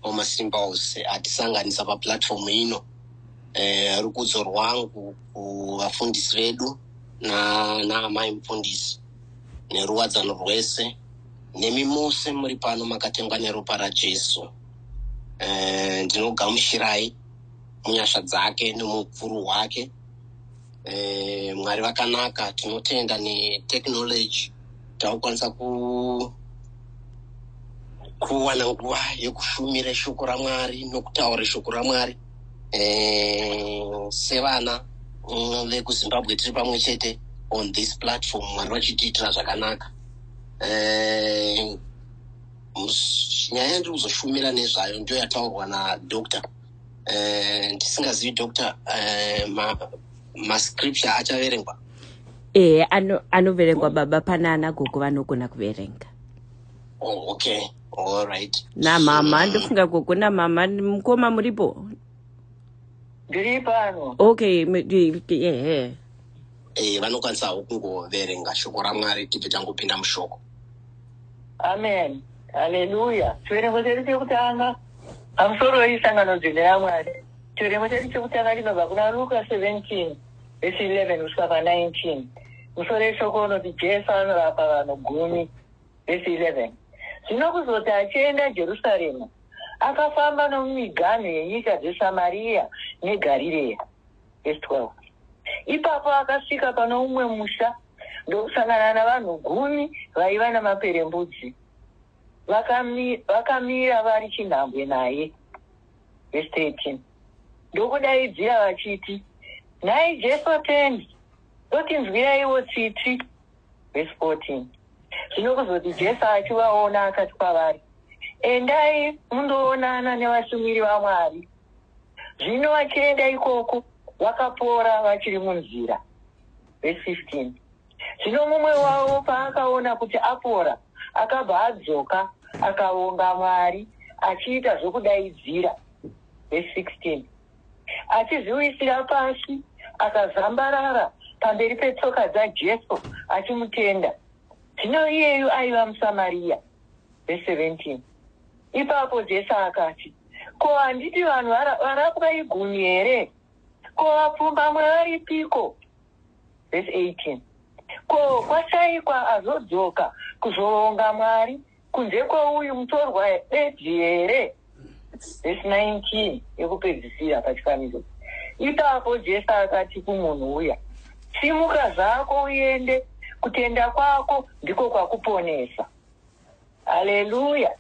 Wamasimba ose atisanganisa paplatform ino. Rukudzo rwangu kuvafundisi vedu na amai mufundisi neruwadzano rwese nemi mose muri pano makatengwa neropa raJesu. Ndinogamushirai munyasha dzake nemukuru wake. Mwari vakanaka, tinotenda netechnology takukwanisa kuwana nguva yekushumira shoko raMwari nokutaura shoko raMwari. Sevana vekuZimbabwe tiri pamwe chete on this platform. Mwari vachitiitira zvakanaka. Nyaya yandiri kuzoshumira nezvayo ndiyo yataurwa naDr. Ndisingazivi Dr. mascripture achaverengwa. Anoverengwa baba panana gogo vanogona kuverenga. Oh, okay. All right. Na mama ndofunga gogo na mama mukoma muripo. Ndiri pano. Okay, vanokwanisa kungoverenga shoko raMwari tibve tangopinda mushoko. Amen. Hallelujah. Chiverengo chedu chekutanga pamusoro weisangano dzina yaMwari. Chiverengo chedu chekutanga chinobva kuna Luka 17 verse 11 kusvika pa19. Musoro weshoko unoti Jesu anorapa vanhu 10 verse 11. Zvino kuzoti achienda Jerusarema, akafamba nomumiganhu yenyika dzeSamaria neGarireya. Verse 12. Ipapo akasvika pano umwe musha ndokusangana navanhu 10 vaiva namaperembudzi. Vakamira vari chinhambwe naye. Verse 13. Ndokudaidzira vachiti, nhai Jesu atendi, dotinzwiraiwo tsitsi. Verse 14. Zvino kuzoti Jesu achivaona akati kwavari, endai mundoonana nevashumiri vaMwari. Zvino vachienda ikoko vakapora vachiri munzira. Verse 15. Zvino mumwe wavo paakaona kuti apora, akabva adzoka akavonga Mwari achiita zvokudaidzira. Verse 16. Achizviwisira pasi akazambarara pamberi petsoka dzaJesu achimutenda. Zvino iyeyu aiva muSamaria. Verse 17. Ipapo Jesu akati, ko handiti vanhu varapwa 10 here? Ko vapfumbamwe varipiko? Verse 18. Ko kwashayikwa azodzoka kuzoronga Mwari kunze kwouyu mutorwa bedzi here? Verse 19 yekupedzisira pachifanidzo. Ipapo Jesu akati kumunhu uya, simuka zvako uende, kutenda kwako ndiko kwakuponesa. Haleluya.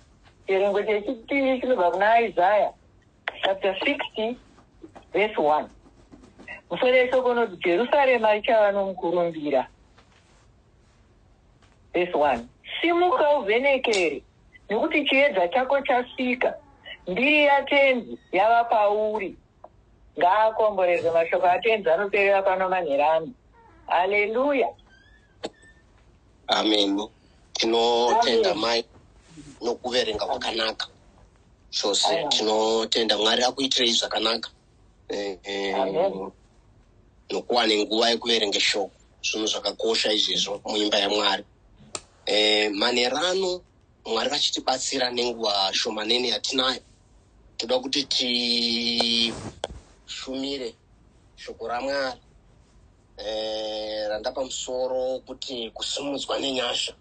Chiverengo chechipiri chinobva kuna Isaiah chapter 60 verse 1. Musoro weshoko unoti Jerusarema richava nomukurumbira. Verse 1. Simuka uvhenekere, nokuti chiedza chako chasvika, mbiri yatenzi yava pauri. Ngaakomborerwe mashoko atenzi anoperera pano manherani. Haleluya. Amen. Tinotenda mai nokuverenga kwakanaka. Chose tinotenda Mwari akuitirei zvakanaka. Nokuwana nguva yekuverenga shoko. Zvinhu zvakakosha izvizvo muimba yaMwari. Manherano Mwari vachitibatsira nenguva shomanene yatinayo. Toda kuti tishumire shoko raMwari. Randa pamusoro kuti kusumudzwa nenyasha.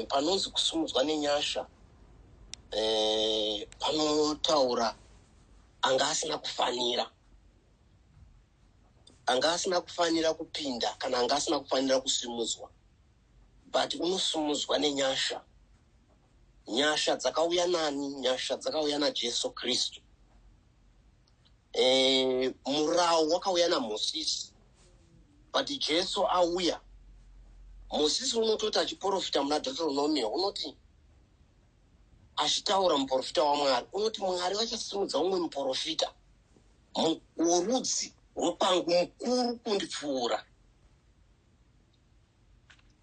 Panonzi kusumudzwa nenyasha, panotaura anga asina kufanira kupinda kana anga asina kufanira kusumudzwa, but unosumudzwa nenyasha. Nyasha dzakauya nani? Nyasha dzakauya naJesu Kristu. Murau wakauya naMozisi, but Jesu auya. Mozisi unototi achiprofita muna Deuteronomy unoti achitaura muprofita waMwari unoti Mwari vachasimudza umwe muprofita worudzi rwopangu mukuru kundipfuura.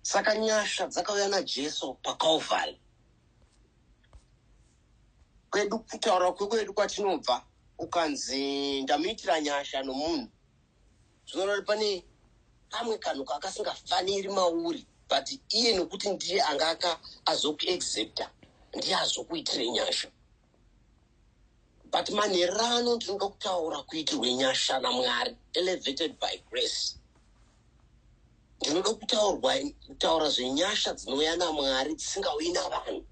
Saka nyasha dzakauya naJesu paKalvari. Kwedu kutaura kwedu kwatinobva ukanzi ndamuitira nyasha nomunhu, zvinoreva pane kamwe kanhu kakasingafaniri mauri, but iye nokuti ndiye anga azokuexepta ndiazokuitire nyasha. But manerano ndinoda kutaura kuitirwe nyasha naMwari, elevated by grace. Ndinoda kutaura zvenyasha dzinouya naMwari dzisingauyi navanhu.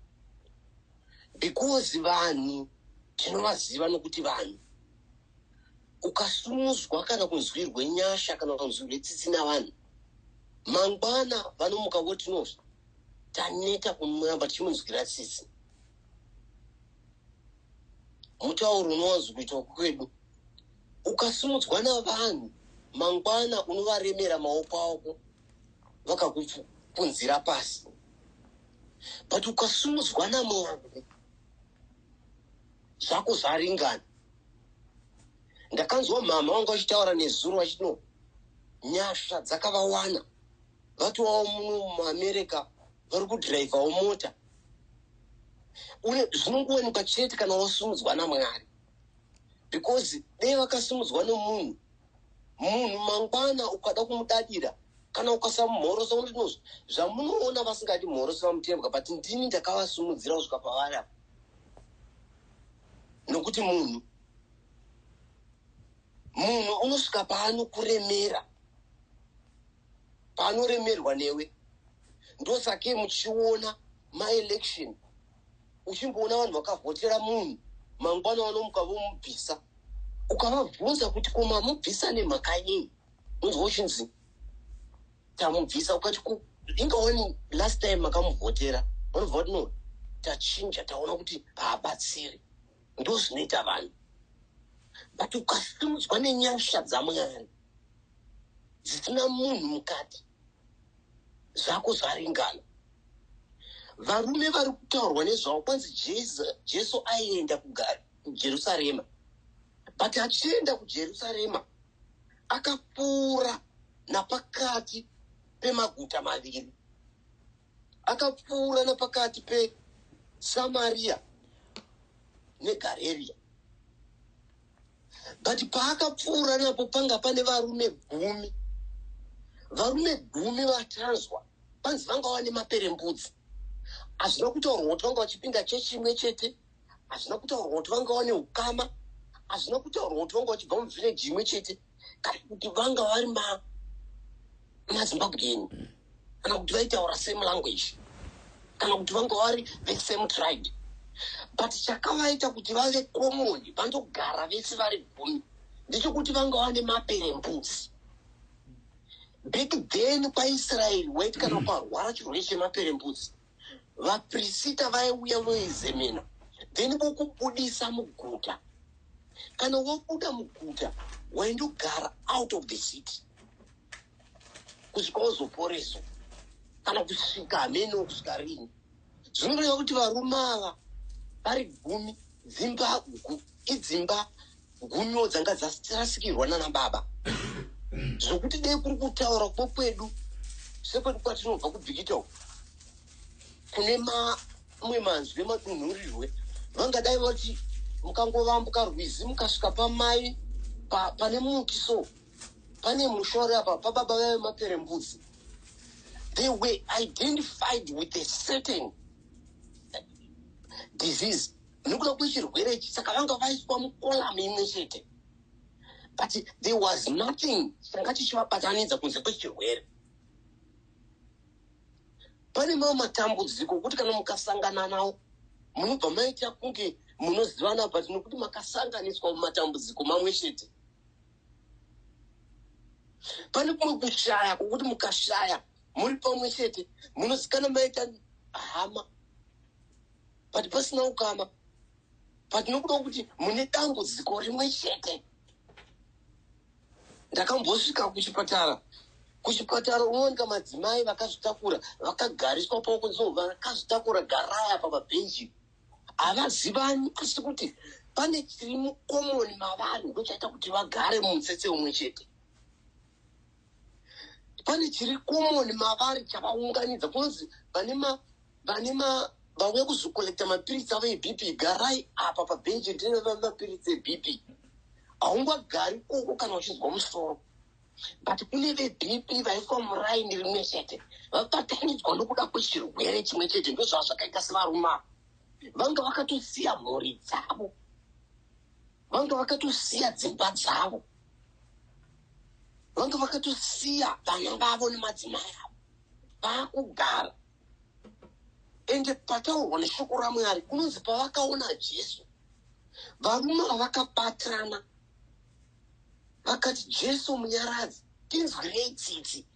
Because vanhu tinovaziva nokuti vanhu. Ukasumuzwa kana kunzwirwe nyasha kana kunzwirwe tsitsi navanhu, mangwana vanomuka voti nozvo taneta kumuramba tichimunzwira tsitsi. Mutauro unowanzo kuitwa kwedu. Ukasumudzwa navanhu, mangwana unovaremera maoko ako vakakupunzira pasi. But ukasumudzwa naMwari, zvako zvaringana. Ndakanzwa mama wangu achitaura nezuro achino nyasha dzakavawana. Vatovawo muno muAmerica vari kudhiraivhawo mota. Zvinongowanikwa chete kana wasumudzwa naMwari. Because dei vakasumudzwa nomunhu, munhu mangwana ukada kumudadira kana ukasamumhorosa unoti zvamunoona vasingadi mhorosa vamutembwa, but ndini ndakavasumudzira kusvika pavari apa. Nokuti munhu unosvika paanokuremera, paanoremerwa newe. Ndosake muchiona maelection, uchimboona vanhu vakavhotera munhu, mangwana vanomuka vomubvisa. Ukavabvunza kuti koma mubvisa nemhaka yei, unzwa uchinzi tamubvisa. Ukati ingaoni last time makamuvhotera, vanobva kuti no, tachinja taona kuti haabatsiri. Ndo zvinoita vanhu. But ukasimudzwa nenyasha dzaMwari dzisina munhu mukati, zvako zvaringana. Varume vari kutaurwa nezvavo kwanzi Jesu aienda kuJerusarema. But achienda kuJerusarema akapfuura napakati pemaguta maviri. Akapfuura napakati peSamaria neGarirea. But paakapfuura napo panga pane varume 10. Varume 10 vatanzwa panzi vanga vane maperembudzi. Hazvina kutaurwa kuti vanga vachipinda chechi imwe chete. Hazvina kutaurwa kuti vanga vane ukama. Hazvina kutaurwa kuti vanga vachibva muvhileji imwe chete. Kana kuti vanga vari maZimbabwean. Kana kuti vaitaura same language. Kana kuti vanga vari the same tribe. But chakavaita kuti vave komoni vandogara vese vari 10 ndechekuti vanga vane maperembudzi. Back then paIsraeri waiti kana ukarwara chirwere chemaperembudzi, vaprista vaiuya voizemena, then vokubudisa muguta. Kana wabuda muguta waindogara out of the city kusvika wazoporeswa, kana kusvika hameno kusvika rini. Zvinoreva kuti varume ava vari 10, idzimba 10 dzanga dzarasikirwa nana baba. Zvokuti dei kuri kutaura kwedu sekwedu kwatinobva kubvikita kune mamwe manzwi emadunhurirwe, vangadai vati mukangovambuka rwizi mukasvika pamai pane muti so pane mushore apa pababa vave maperembudzi. They were identified with a certain disease. Nekuda kwechirwere ichi saka vanga vaiswa mukolamu imwe chete. But there was nothing changa chichivabatanidza kunze kwechirwere. Pane mamwe matambudziko kuti kana mukasangana nawo munobva maita kunge munozivana, but nokuti makasanganiswa mumatambudziko mamwe chete. Pane kumwe kushaya kwokuti mukashaya muri pamwe chete munozikana maita hama, but pasina ukama. But nokuda kuti mune dambudziko rimwe chete. Ndakambosvika kuchipatara unowanika madzimai vakazvitakura vakagariswa pakunzo vakazvitakura garaya pamabhenji. Havazivani asi kuti pane chiri mukomoni mavari ndochaita kuti vagare mumutsetse umwe chete. Pane chiri komoni mavari chavaunganidza kunzi vauya kuzokolekta mapiritsi avo eBP, garai apa pabhenji ndine mapiritsi eBP. Haungagari koko kana uchinzwa musoro. But kune veBP vaiswa muraini rimwe chete, vabatanidzwa nokuda kwechirwere chimwe chete. Ndozvazvakaita sevaruma. vanga vakatosiya mhuri dzavo, vanga vakatosiya dzimba dzavo, vanga vakatosiya vana vavo nemadzimai avo, vaakugara. Ende pataurwa neshoko raMwari kunonzi pavakaona Jesu, varume vakabatirana vakati, Jesu munyaradzi, tinzwirei tsitsi.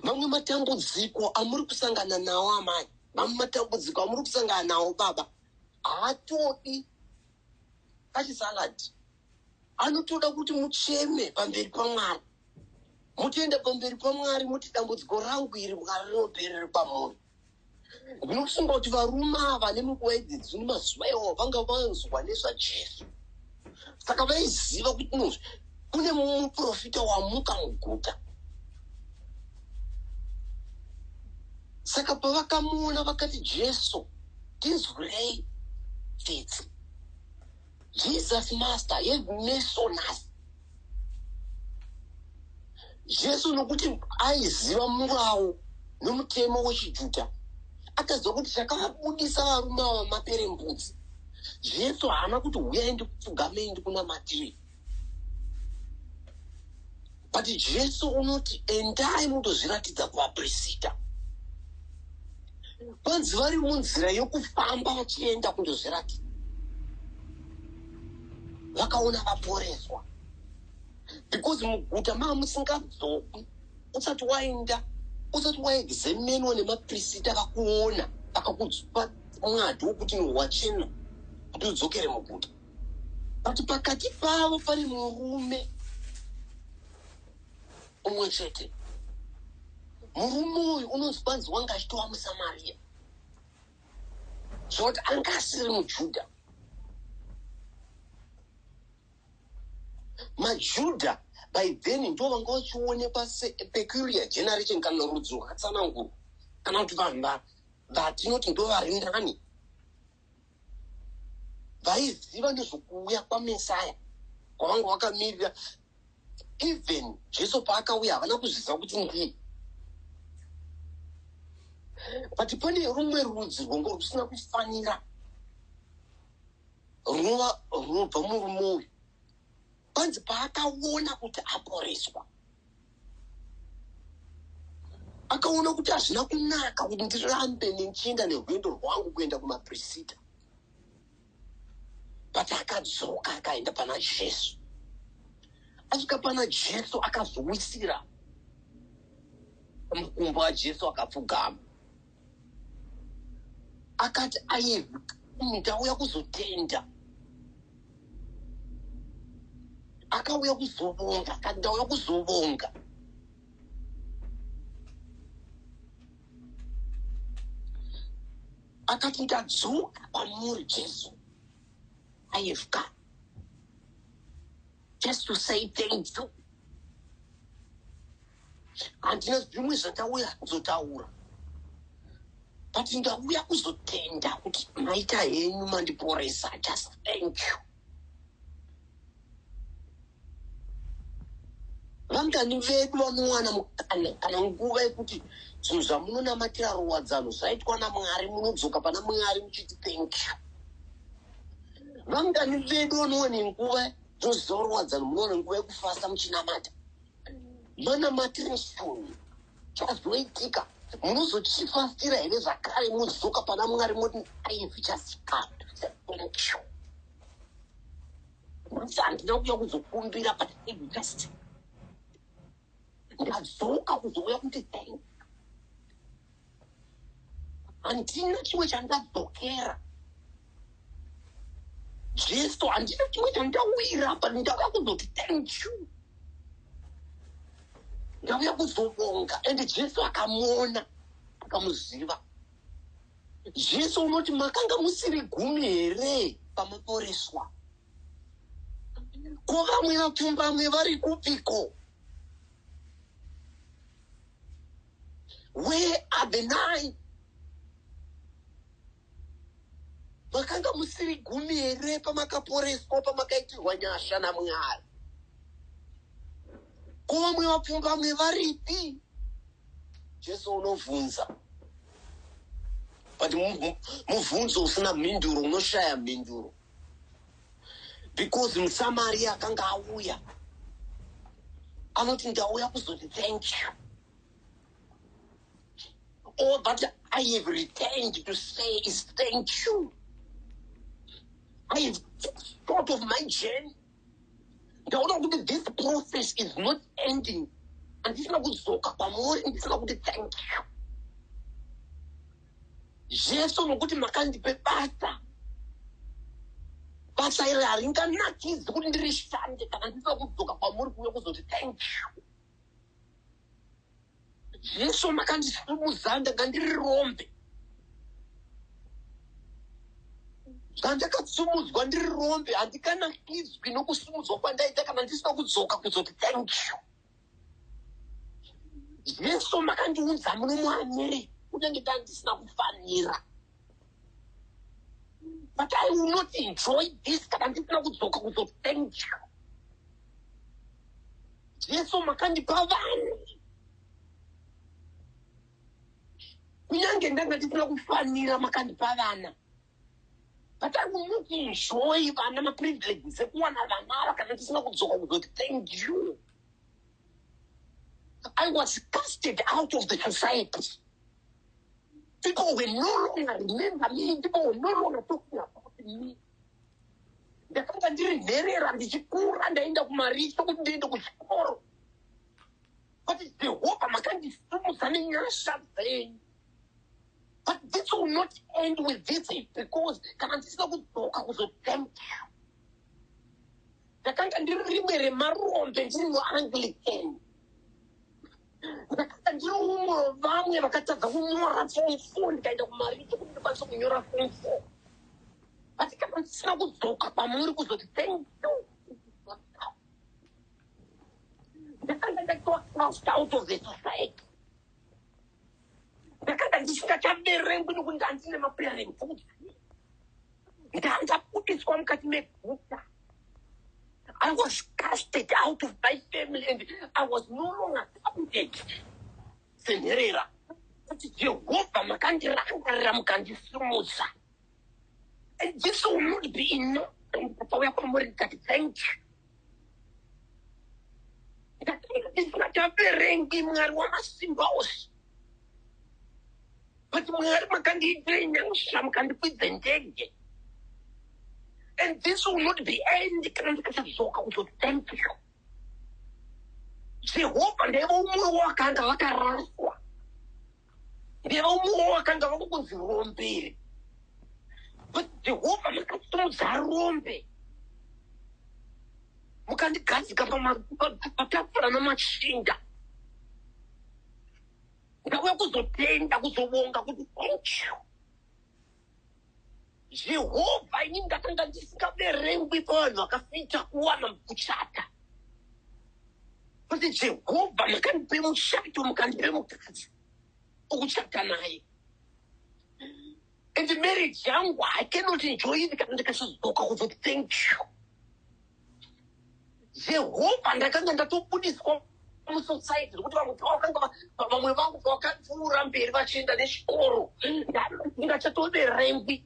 Mamwe matambudziko amuri kusangana nawo amai, mamwe matambudziko amuri kusangana nawo baba, haatodi kachisaladi. Anotoda kuti mucheme pamberi paMwari. Mutienda pamberi paMwari muti dambudziko rangu iri Mwari rinoperera pamuri. Ndinofunga kuti varume ava nemunguva idzi nemazuva iwayo vanga vanzwa nezvaJesu. Saka vaiziva kuti kune muprofita wamuka muguta. Saka pavakamuona vakati, Jesu, tinzwirei tsitsi. Jesus Master, have mercy on us. Jesu nokuti aiziva murawo nomutemo wechiJudha, akaziva kuti chakavabudisa varume ava maperembudzi. Jesu haana kuti uyai ndikupfugamei ndikunamatire. But Jesu unoti endai mundozviratidza kuvaprista. Kwanzi vari munzira yokufamba vachienda kundozviratidza, vakaona vaporeswa. Because muguta musingadzoki usati waenda, usati waexamenwa nemaprista akakuona akakupa mwadi wokuti wachena kuti udzokere muguta. But pakati pavo pane murume umwe chete. Murume uyu unonzi kwanzi wanga achitova muSamaria, zvoti anga asiri muJudha. MaJudha by then ndo vanga vachionekwa sepeculiar generation kana rudzi rwakatsanangurwa, kana kuti vanhu vatinoti ndo varindani, vaiziva nezvokuuya kwaMesaya kwavanga vakamirira. Even Jesu paakauya havana kuzviziva kuti ndii. But pane rumwe rudzi rwanga rusina kufanira runobva murume uyu. Kwanzi paakaona kuti aporeswa, akaona kuti hazvina kunaka kuti ndirambe ndichienda nerwendo rwangu kuenda kumaprista. But akadzoka akaenda pana Jesu. Asvika pana Jesu akazowisira mukumbo waJesu akapfugama. Akati ndauya kuzotenda. Akauya kuzovonga, akati ndauya kuzovonga. Akati ndadzoka kwamuri Jesu. I have come just to say thank you. Handina zvimwe zvandauya kuzotaura, but ndauya kuzotenda kuti maita henyu mandiporesa. Just thank you. Vangani vedu vanowana mukana kana nguva yekuti zvinhu zvamunonamatira ruwadzano zvaitwa naMwari, munodzoka pana Mwari muchiti thank you. Vangani vedu vanowana nguva yoziva ruwadzano, munowana nguva yekufasta muchinamata. Manamatire shoni chazoitika, munozochifastira here zvakare mudzoka pana Mwari moti I have just come to say thank you. Handina kuuya kuzokumbira, but I have just ndadzoka kuzouya kuti thank you. Handina chimwe chandadzokera Jesu, handina chimwe chandawira, but ndauya kuzoti thank you. Ndauya kuzovonga. And Jesu akamuona akamuziva. Jesu unoti makanga musiri gumi here pamaporeswa? Ko vamwe vapfumbamwe vari kupiko? Where are the 9? Makanga musiri gumi here pamakaporeswa, pamakaitirwa nyasha naMwari? Ko vamwe vapfumbamwe varipi? Jesu unovhunza. but muvhunzo usina mhinduro unoshaya mhinduro. Because musamari akanga auya anoti ndauya kuzoti thank you. All that I have returned to say is thank you. I have thought of my journey. This process is not ending. And this is not good soka pamori, and this is not good thank you. Jesu nokuti makandipe basa. Basa iri haringanakidzi kuti ndirishande kana ndisina kudzoka pamuri kuuya kuzoti thank you. Jesu makandisumuza ndanga ndiri rombe. Ndakasumudzwa ndiri rombe handikanakidzwi nokusumudzwa kwandaita kana ndisina kudzoka kuzoti thank you. Jesu makandiudza munomwanyere kunyange ndandisina kufanira. But I will not enjoy this kana ndisina kudzoka kuzoti thank you. Jesu makandipa vanhu. Kunyange ndanga ndisina kufanira makandipa vana. But I will not enjoy vana maprivileges ekuwana vana kana ndisina kudzoka kuzoti thank you. I was casted out of the society. People were no longer remember me. People were no longer talking about me. Ndakanga ndiri nherera ndichikura ndaenda kumaricho kuti ndiende kuchikoro. But Jehovah makandisumudza nenyasha dzenyu. But this will not end with this because kana ndisina kudzoka kuzoti thank you. Ndakanga ndiri rimwe remarombe ndiri muAnglican. Ndakanga ndiri umwe vamwe vakatadza kunyora form 4 ndikaenda kumaricho kuti ndikwanise kunyora form 4. But kana ndisina kudzoka pamuri kuzoti thank you. Ndakanga ndatoa cast out of the society. Ndakanga ndisingachaberengwi nokuti handine maparents. Ndandabudiswa mukati meguta. I was casted out of my family and I was no longer counted. Senherera. But Jehovah makandirangarira mukandisumudza. And this will not be enough. Ndakauya kwamuri ndikati thank you. Ndakanga ndisingachaberengwi Mwari wamasimba ose. But Mwari makandiitira nyasha mukandikwidza ndege. And this will not be end. Kana ndikachadzoka kuzoti thank you. Jehovah ndeva umwe wakanga vakaraswa. Ndeva umwe wakanga vakunzi rombe. But Jehovah makasumudza rombe. Mukandigadzika patafura namachinda. Ndauya kuzotenda kuzovonga kuti thank you. Jehovah ini ndakanga ndisingaberengwi pavanhu vakafita kuwana kuchata. But Jehovah makandipe mushato mukandipe mukadzi okuchata naye. And the marriage yangu I cannot enjoy it kana ndikasazodzoka kuzoti thank you. Jehovah ndakanga ndatobudiswa musociety kuti vamwe vangu vakapfuura mberi vachienda nechikoro ndingachatoberengwi.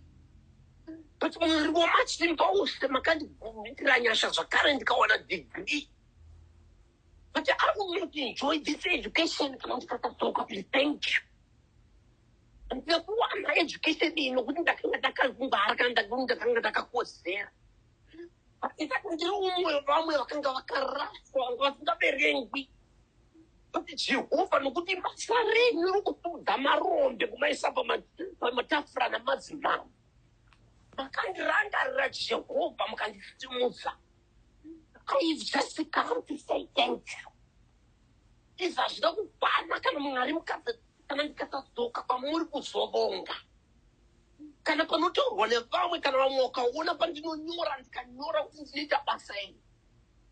But Mwari wamasimba ose makandigumira nyasha zvakare ndikawana degree. But I will not enjoy this education kana ndikasazodzoka kuti thank you. Ndikakuwana education iyi nokuti ndakanga ndakazungara kana ndakanga ndakakozera. But ndiri umwe vamwe vakanga vakaraswa vanga vasingaberengwi. But Jehovah nokuti basa renyu rokutudza marombe kumaisa pamatafura namadzimambo. Makandirangarira Jehovah mukandisimudza. I've just come to say thank you. Izvi hazvina kukwana kana Mwari kana ndikasazodzoka pamuri kuzovonga. Kana panotaurwa nevamwe kana vamwe vakaona pandinonyora ndikanyora kuti ndinoita basa iri.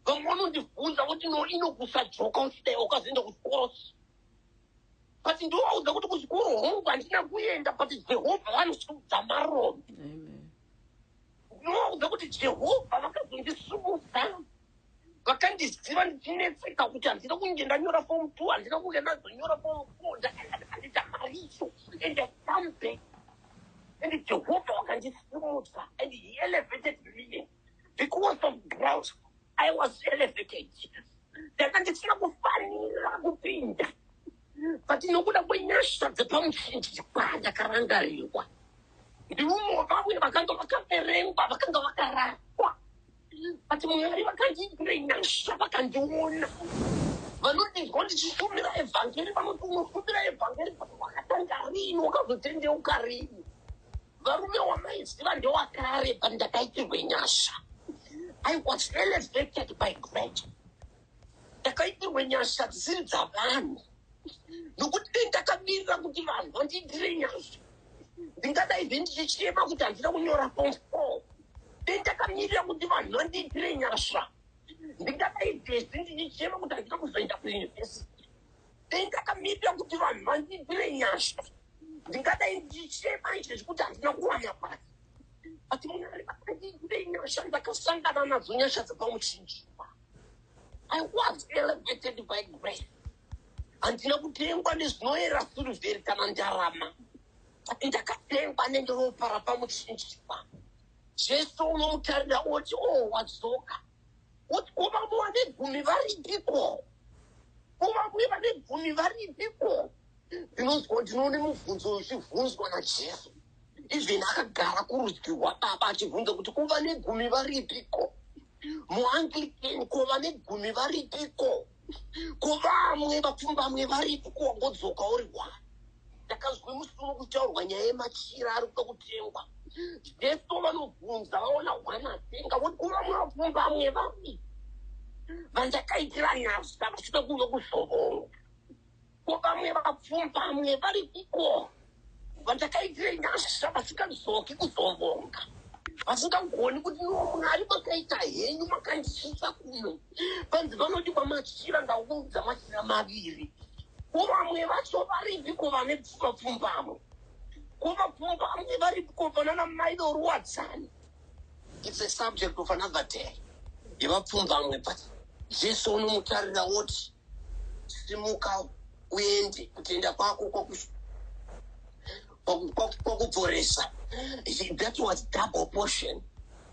Vamwe vanondibvunza kuti inokusadzoka ukazoenda kuchikoro. But ndovaudza kuti kuchikoro hongu handina kuenda but Jehovah vanosumudza marombe. Ndovaudza kuti Jehovah vakazondisumudza. Vakandiziva ndichinetseka kuti handina kunge ndanyora form 2 handina kunge ndazonyora form 4 ndakaenda maricho and I come back. And Jehovah can just and he elevated me. Because of growth, I was elevated. They can just not funny, but you know what? When you're shut the pump, it's bad. I can't get you. The room of I can't go back up the ring, but I can't go back. But I can't bring and shop. I can do one. But not this one is to me. I found it. I'm not going to put it. But I can't carry no go to tend to carry. Varumeo amazed. Even though I carry and the guy wing us. I was elevated by grace. The guy wing us at Zilza van. No good thing that can be the divan, what he dreams. Think that I didn't see about the when you're a phone call. Think that I need a divan, what he dreams. Think that I didn't see about the university. Think that I need a divan, what he dreams. Think that I didn't see my good as no one apart. But I didn't dreams like a son that I'm not doing as a function. I was elevated by grace. Until I is no era to the Canandarama. In the Captain Panendo Parapamuch. Just so long tell the watch all what's so. What over did Gumi very people? Over did Gumi very people? You know what you know the move, so she was gonna chase. If you not Garakurski, what about you want to cover Gumi very people? Moankli can cover Gumi very people. Kuva mweba pumba mwevari kuwa godzoka uri wa takazwe musuno kutaurwa nyaya yemachira ari kuda kutengwa jesu vanobvunza vaona wanatenga kuti kuva mwapumba mwevari vandakaitira nyasa vachida kuuya kuzovonga kuva mwevapfumba mwevari iko vandakaitira nyasa vasingazoki kuzovonga vasingagoni kuti Mwari makaita henyu makandisisa kuno panzi vanoti kwamachira ndaudza machira maviri kuvamwe vacho varipiko vane vapfumbamwe kuvapfumbamwe varipiko vanana mailo ruwadzani. It's a subject of another day. Yevapfumbamwe but Jesu unomutarira woti simuka uende kutenda kwako kwakuporesa. That was double portion.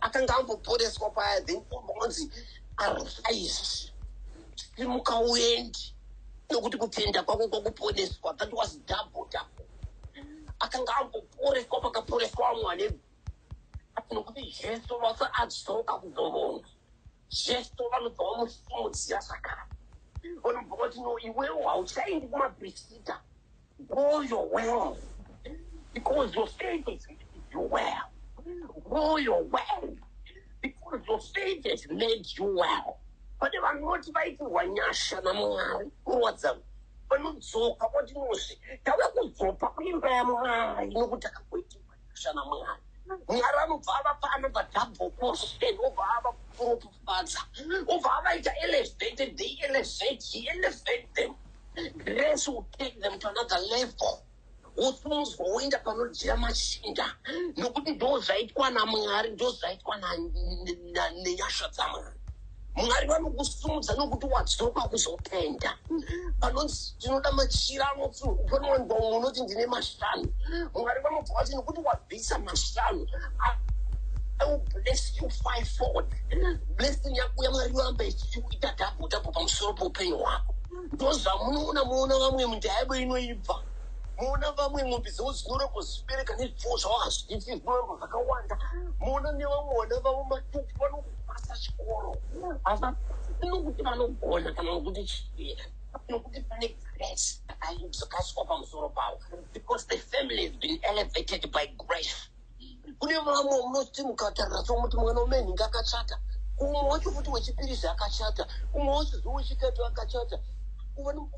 Akanga amboporeswa paya then bonzi arise. Simuka uende nokuti kutenda kwako kwakuporeswa. That was double. Akanga amboporeswa pakaporeswa amwane. Nokuti Jesu vasa adzoka kuzovonga. Jesu vanobva vamusimudzira sakara. Vanobva vati no iwewo hauchaendi kumabhisita. Go your way. Because your faith is made you well. Go your way. Because your faith has made you well. But if I'm not fighting Wanyasha Namari, what's up? But not so, what you know, Tawaku so, Papa, you know what I'm waiting for Shanamari. Naramu Baba Pana, but double portion over our proof of father. Over our elevated, they elevate them. Grace will take them to another level. Uthunzi ngoenda panojira machinda nokuti ndozvaitwa naMwari ndozvaitwa nenyasha dzaMwari. Mwari vanokusumudza nokuti wadzoka kuzopenda. Panonzi tinoda machira anopfuura unoti ndine mashanu. Mwari vanobva vati nokuti wabvisa mashanu. I will bless you fivefold. Blessing yako yaMwari yamba ichiita double pamusoro poupenyu hwako. Ndozvamunoona vamwe mundayabo inoibva. Mona vamwe ng'ombe dzinodzinora kuzibereka nezvifuwo zvawazviti zvinoramba zvakawanda. Mona nevamwe vavo matupu vanokupasa chikoro. Ava nokuti vanogona kana nokuti chii. Nokuti pane grace dzakaiswa pamusoro pavo. Because the family has been elevated by grace. Kune vamwe munoti mukatarira somuti mwana wemhenhingi akachata. Umwe wacho futi wechipiri akachata. Umwe wacho wechitatu akachata.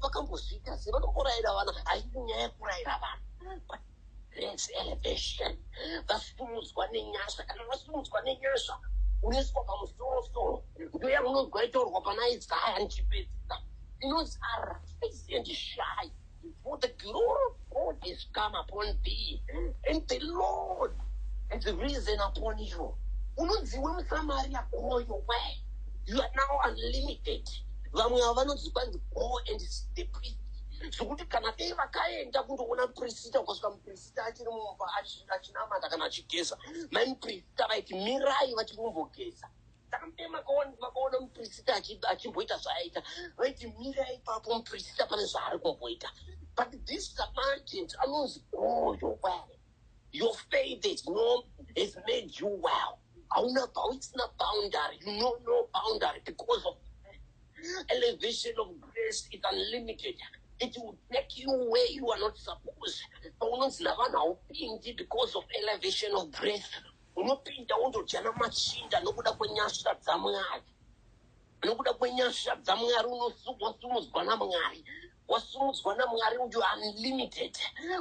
Vakambozvita sei vanomborayira vana haisi nyaya yekurayira vana but grace elevation vasumudzwa nenyasha kana vasumudzwa nenyasha unoiswa pamusoro ndoyamunonzwa itorwa pana Isaya ndichipedzisa inonzi arise and shine for the glory of God is come upon thee and the Lord has risen upon you. Unonziwe muSamaria, go your way. You are now unlimited. Vamwe vanonzi kwanzi go and see the priest. zvokuti kana dei vakaenda kundoona muprista ukasvika muprista achiri mumba achinamata kana achigeza mai muprista vaiti mirai vachiri kumbogeza saka mbe vakaona muprista achimboita zvaaita vaiti mirai ipapo muprista pane zvaari kumboita. But this Samaritans anonzi go your way. Your faith has made you well. It's not boundary. You know no boundary because of elevation of grace is unlimited. It will take you where you are not supposed. Because of elevation of grace. Unopinda undojana machinda nokuda kwenyasha dzamwari. Nokuda kwenyasha dzamwari unosumudzwa naMwari. Wasumudzwa naMwari you are unlimited.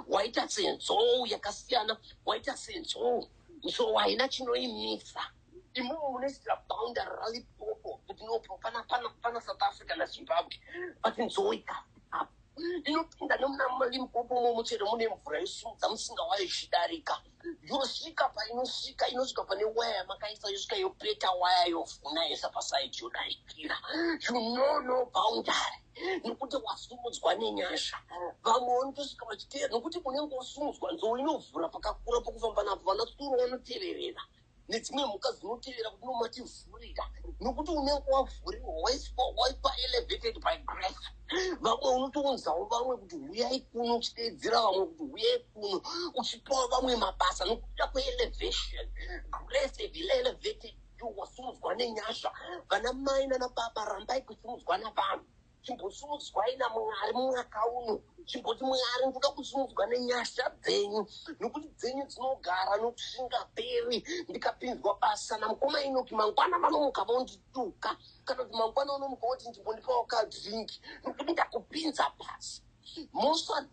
Waita senzou yakasiyana, waita senzou. So haina chinoimisa. Imomo munoisira boundary ralipopo kuti nopo pana South Africa naZimbabwe. But nzou ikafika. Inopinda nemunaMlimpopo muchere mune mvura yosumudza musinga wayo ichidarika. Yosvika inosvika pane waya makaisa yosvika yopeta waya yovhuna yesa pasaidi yodaikira. You know no boundary. Nokuti wasumudzwa nenyasha. Vamwe vanotosvika vachiteera nokuti unenge wasumudzwa nzou inovhura pakakura pokufamba napo vanasuro vanoteerera. Nedzimwe mhuka dzinoteerera kuti nomativhurira nokuti unenge wavhurirwa waipa elevated by grace. Vamwe unotounzawo vamwe kuti huyai kuno uchiteedzera vamwe kuti huyai kuno uchipawo vamwe mabasa nokuda kweelevation. Grace have elevated you wasumudzwa nenyasha. Vana mai nana baba rambai kusumudzwa navanhu. Chimbosumudzwai naMwari mwaka uno. Chimboti Mwari ndoda kusumudzwa nenyasha dzenyu nokuti dzenyu dzinogara nokusingaperi. Ndikapinzwa basa namukoma Enoki mangwana vanomuka vondituka kana kuti mangwana unomuka woti ndimbondipawo kadringi nokuti ndakupinza basa. Most of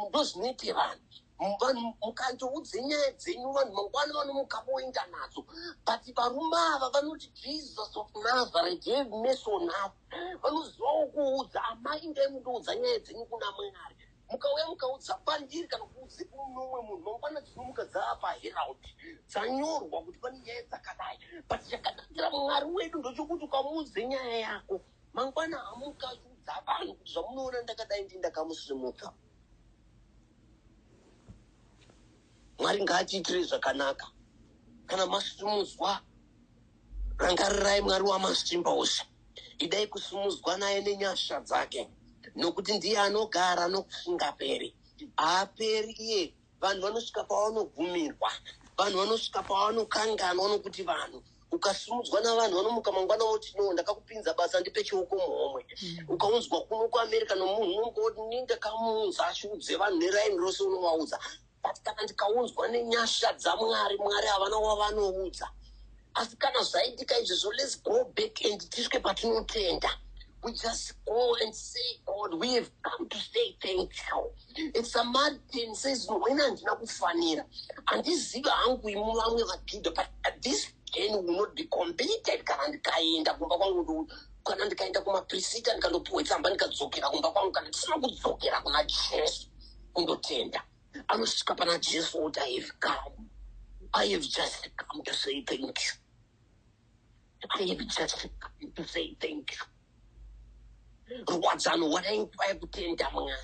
ndozvinoite vanhu mukandoudze nyaya dzenyu vanhu mangwana vanomuka voenda nadzo. But varume ava vanoti Jesus of Nazareth have mercy on us. Vanozivawo kuudza amai ndaimundoudza nyaya dzenyu kuna Mwari. Mukauya mukaudza pandiri kana kuudze kunomwe munhu mangwana dzinomuka dzaapa Herald dzanyorwa kuti pane nyaya dzakadai. But chakanakira Mwari wedu ndochokuti ukamuudze nyaya yako mangwana hamuka achiudza vanhu kuti zvamunoona ndakadai ndindakamusimuka. Mwari ngaatiitire zvakanaka. Kana masumudzwa rangarirai Mwari wamasimba ose. Idai kusumudzwa naye nenyasha dzake nokuti ndiye anogara nokusingaperi. Haaperi iye. Vanhu vanosvika pavanogumirwa. Vanhu vanosvika pavanokanganwa nokuti vanhu ukasumudzwa navanhu vanomuka mangwana voti no ndakakupinza basa ndipe chioko muhomwe. Ukaunzwa kuno kuAmerica nomunhu unongoti ndakamuudza achiudze vanhu neraini rose unovaudza. But kana ndikaunzwa nenyasha dzaMwari Mwari havana wavanoudza. Asi kana zvaitika izvozvo let's go back and tisvike patinotenda. We just go and say, God, we have come to say thank you. If Samaritan says, no, wena handina kufanira. Handiziva hangu imu vamwe vaJudha, but this journey will not be completed kana ndikaenda kumba kwangu kana ndikaenda kumaprista ndikandopiwa tsamba ndikadzokera kumba kwangu kana ndisina kudzokera kuna Jesu kundotenda. Anosvika pana Jesu kuti I have come. I have just come to say thank you. I have just come to say thank you. Rwadzano wadainkwai kutenda Mwari.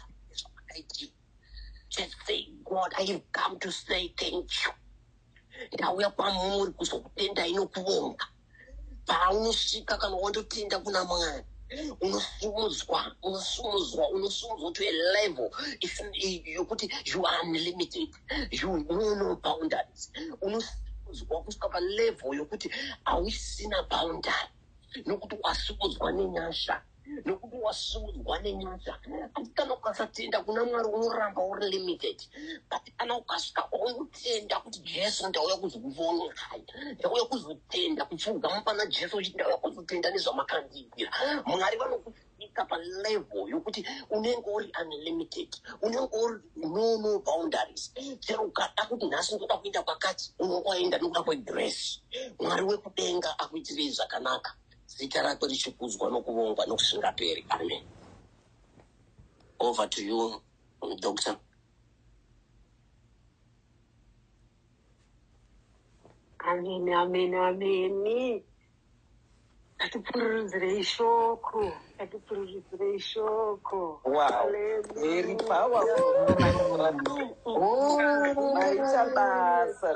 Just say, God, I have come to say thank you. Ndauya kwamuri kuzokutenda inokuvonga. Paunosvika kana wandotenda kuna Mwari. Unosumudzwa to a level yokuti you are unlimited. You know no boundaries. Unosumudzwa kusvika pa level yokuti hausina boundary. Nokuti wasumudzwa nenyasha. Nokuti wasumudzwa nenyasha. Asi kana ukasatenda kuna Mwari unoramba uri limited. But kana ukasvika unotenda kuti Jesu ndauya kuzokuvonga. Ndauya kuzotenda kupfugama pana Jesu kuti ndauya kuzotenda nezvamakandiitira. Mwari vanokufika pa level yokuti unenge uri unlimited. Unenge uri no boundaries. Chero ukada kuti nhasi ndoda kuenda kwakati unongoenda nokuda kwegrace. Mwari wekudenga akuitire zvakanaka. Zita rake richikudzwa nokuvongwa nokusingaperi. Amen. Over to you, Doctor. Amen. Ngatipururudzirei shoko. Ngatipururudzirei shoko. Wow. Very powerful. Maita basa.